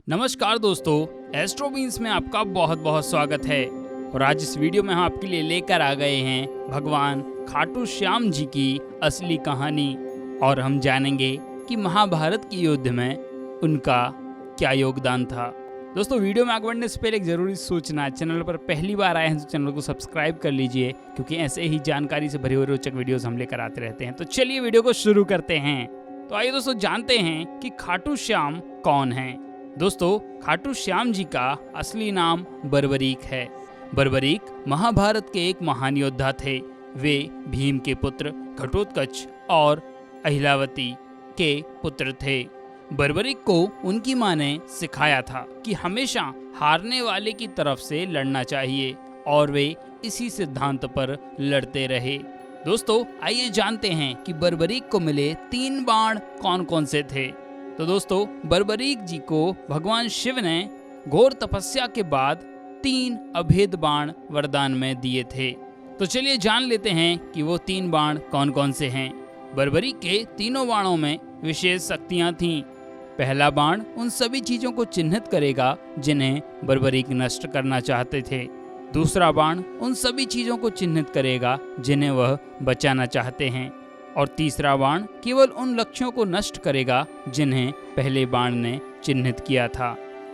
नमस्कार दोस्तों, एस्ट्रोबीन्स में आपका बहुत बहुत स्वागत है। और आज इस वीडियो में हम आपके लिए लेकर आ गए हैं भगवान खाटू श्याम जी की असली कहानी। और हम जानेंगे कि महाभारत के युद्ध में उनका क्या योगदान था। दोस्तों, वीडियो में आगे बढ़ने से पहले एक जरूरी सूचना, चैनल पर पहली बार आए हैं तो चैनल को सब्सक्राइब कर लीजिए, क्योंकि ऐसे ही जानकारी से भरे हुए रोचक वीडियोस हम लेकर आते रहते हैं। तो चलिए वीडियो को शुरू करते हैं। तो आइए दोस्तों, जानते हैं कि खाटू श्याम कौन हैं। दोस्तों, खाटू श्याम जी का असली नाम बर्बरीक है। बर्बरीक महाभारत के एक महान योद्धा थे। वे भीम के पुत्र घटोत्कच और अहिलावती के पुत्र थे। बर्बरीक को उनकी मां ने सिखाया था कि हमेशा हारने वाले की तरफ से लड़ना चाहिए, और वे इसी सिद्धांत पर लड़ते रहे। दोस्तों, आइए जानते हैं कि बर्बरीक को मिले 3 बाण कौन कौन से थे। तो दोस्तों, बर्बरीक जी को भगवान शिव ने घोर तपस्या के बाद 3 अभेद बाण वरदान में दिए थे। तो चलिए जान लेते हैं कि वो 3 बाण कौन कौन से हैं। बर्बरीक के तीनों बाणों में विशेष शक्तियां थीं। पहला बाण उन सभी चीजों को चिन्हित करेगा जिन्हें बर्बरीक नष्ट करना चाहते थे। दूसरा बाण उन सभी चीजों को चिन्हित करेगा जिन्हें वह बचाना चाहते हैं। और तीसरा बाण केवल उन लक्ष्यों को नष्ट करेगा जिन्हें पहले बाण ने चिन्हित किया था।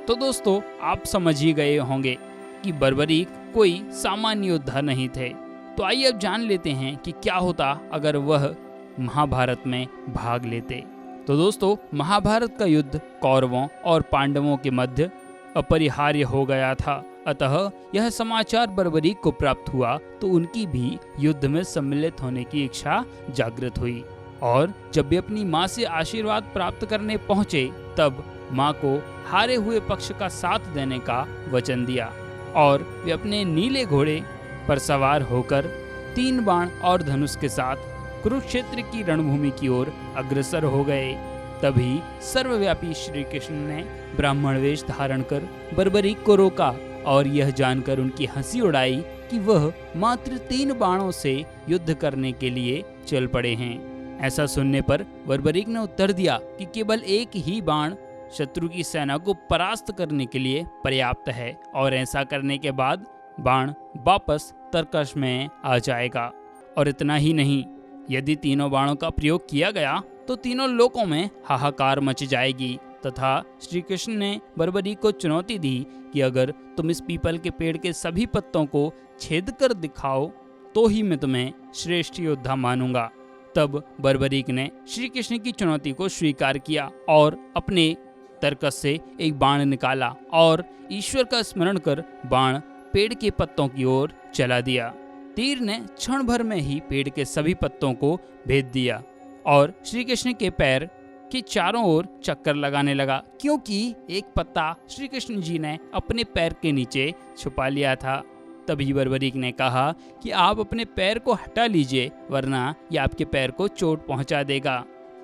तो दोस्तों, आप समझ ही गए होंगे कि बर्बरीक कोई सामान्य योद्धा नहीं थे। तो आइए अब जान लेते हैं कि क्या होता अगर वह महाभारत में भाग लेते। तो दोस्तों, महाभारत का युद्ध कौरवों और पांडवों के मध्य अपरिहार्य हो गया था। अतः यह समाचार बर्बरीक को प्राप्त हुआ तो उनकी भी युद्ध में सम्मिलित होने की इच्छा जागृत हुई। और जब वे अपनी मां से आशीर्वाद प्राप्त करने पहुंचे, तब मां को हारे हुए पक्ष का साथ देने का वचन दिया, और वे अपने नीले घोड़े पर सवार होकर 3 बाण और धनुष के साथ कुरुक्षेत्र की रणभूमि की ओर अग्रसर हो गए। तभी सर्वव्यापी श्री कृष्ण ने ब्राह्मण वेश धारण कर बर्बरीक को रोका और यह जानकर उनकी हंसी उड़ाई कि वह मात्र 3 बाणों से युद्ध करने के लिए चल पड़े हैं। ऐसा सुनने पर बर्बरीक ने उत्तर दिया कि केवल एक ही बाण शत्रु की सेना को परास्त करने के लिए पर्याप्त है, और ऐसा करने के बाद बाण वापस तरकश में आ जाएगा। और इतना ही नहीं, यदि तीनों बाणों का प्रयोग किया गया तो तीनों लोकों में हाहाकार मच जाएगी। तथा श्री कृष्ण ने बर्बरीक को चुनौती दी कि अगर तुम इस पीपल के पेड़ के सभी पत्तों को छेद कर दिखाओ तो ही मैं तुम्हें श्रेष्ठ योद्धा मानूंगा। तब बर्बरीक ने श्री कृष्ण की चुनौती को स्वीकार किया और अपने तरकस से एक बाण निकाला और ईश्वर का स्मरण कर बाण पेड़ के पत्तों की ओर चला दिया। तीर ने क्षण भर में ही पेड़ के सभी पत्तों को भेद दिया और श्री कृष्ण के पैर के चारों ओर चक्कर लगाने लगा, क्योंकि एक पत्ता श्री कृष्ण जी ने अपने पैर के नीचे छुपा लिया था। तभी बर्बरीक ने कहा कि आप अपने पैर को हटा लीजिए, वरना यह आपके पैर को चोट पहुंचा देगा।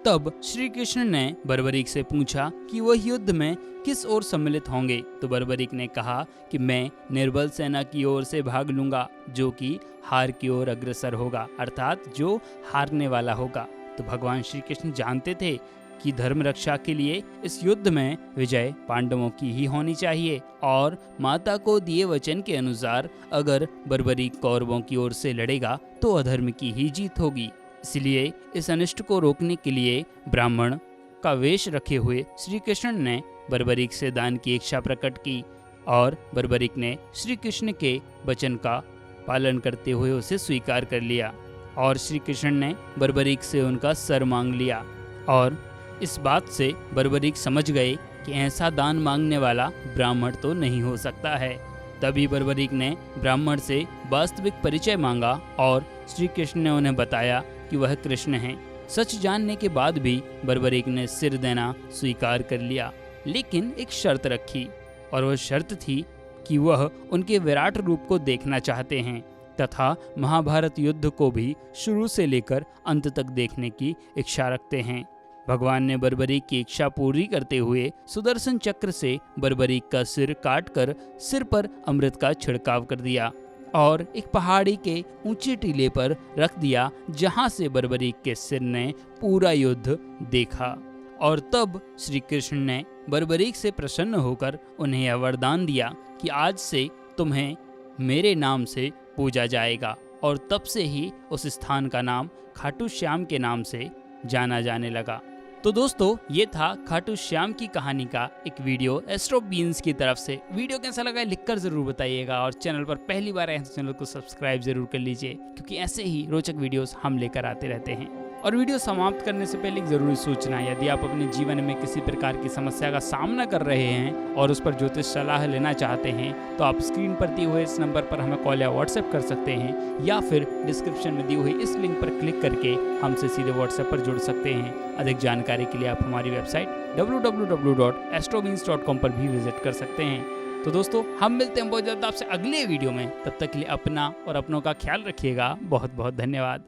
तब श्री कृष्ण ने बर्बरीक से पूछा कि वह युद्ध में किस ओर सम्मिलित होंगे। तो बर्बरीक ने कहा कि मैं निर्बल सेना की ओर से भाग लूंगा, जो कि हार की ओर अग्रसर होगा, अर्थात जो हारने वाला होगा। तो भगवान श्री कृष्ण जानते थे कि धर्म रक्षा के लिए इस युद्ध में विजय पांडवों की ही होनी चाहिए, और माता को दिए वचन के अनुसार अगर बर्बरीक कौरवों की ओर से लड़ेगा तो अधर्म की ही जीत होगी। इसलिए इस अनिष्ट को रोकने के लिए ब्राह्मण का वेश रखे हुए श्री कृष्ण ने बर्बरीक से दान की इच्छा प्रकट की, और बर्बरीक ने श्री कृष्ण के वचन का पालन करते हुए उसे स्वीकार कर लिया। और श्री कृष्ण ने बर्बरीक से उनका सर मांग लिया। और इस बात से बर्बरीक समझ गए कि ऐसा दान मांगने वाला ब्राह्मण तो नहीं हो सकता है। तभी बर्बरीक ने ब्राह्मण से वास्तविक परिचय मांगा और श्री कृष्ण ने उन्हें बताया कि वह कृष्ण हैं। सच जानने के बाद भी बर्बरीक ने सिर देना स्वीकार कर लिया, लेकिन एक शर्त रखी, और वह शर्त थी कि वह उनके विराट रूप को देखना चाहते हैं तथा महाभारत युद्ध को भी शुरू से लेकर अंत तक देखने की इच्छा रखते हैं। भगवान ने बर्बरीक की इच्छा पूरी करते हुए सुदर्शन चक्र से बर्बरीक का सिर काटकर सिर पर अमृत का छिड़काव कर दिया और एक पहाड़ी के ऊंचे टीले पर रख दिया, जहां से बर्बरीक के सिर ने पूरा युद्ध देखा। और तब श्री कृष्ण ने बर्बरीक से प्रसन्न होकर उन्हें यह वरदान दिया कि आज से तुम्हें मेरे नाम से पूजा जाएगा, और तब से ही उस स्थान का नाम खाटू श्याम के नाम से जाना जाने लगा। तो दोस्तों, ये था खाटू श्याम की कहानी का एक वीडियो एस्ट्रो बीन्स की तरफ से। वीडियो कैसा लगा लिखकर जरूर बताइएगा, और चैनल पर पहली बार आए हैं तो चैनल को सब्सक्राइब जरूर कर लीजिए, क्योंकि ऐसे ही रोचक वीडियोस हम लेकर आते रहते हैं। और वीडियो समाप्त करने से पहले एक जरूरी सूचना, यदि आप अपने जीवन में किसी प्रकार की समस्या का सामना कर रहे हैं और उस पर ज्योतिष सलाह लेना चाहते हैं, तो आप स्क्रीन पर दिए हुए इस नंबर पर हमें कॉल या व्हाट्सएप कर सकते हैं, या फिर डिस्क्रिप्शन में दी हुई इस लिंक पर क्लिक करके हमसे सीधे व्हाट्सएप पर जुड़ सकते हैं। अधिक जानकारी के लिए आप हमारी वेबसाइट www.astrobeans.com पर भी विजिट कर सकते हैं। तो दोस्तों, हम मिलते हैं बहुत जल्द आपसे अगले वीडियो में। तब तक के लिए अपना और अपनों का ख्याल रखिएगा। बहुत बहुत धन्यवाद।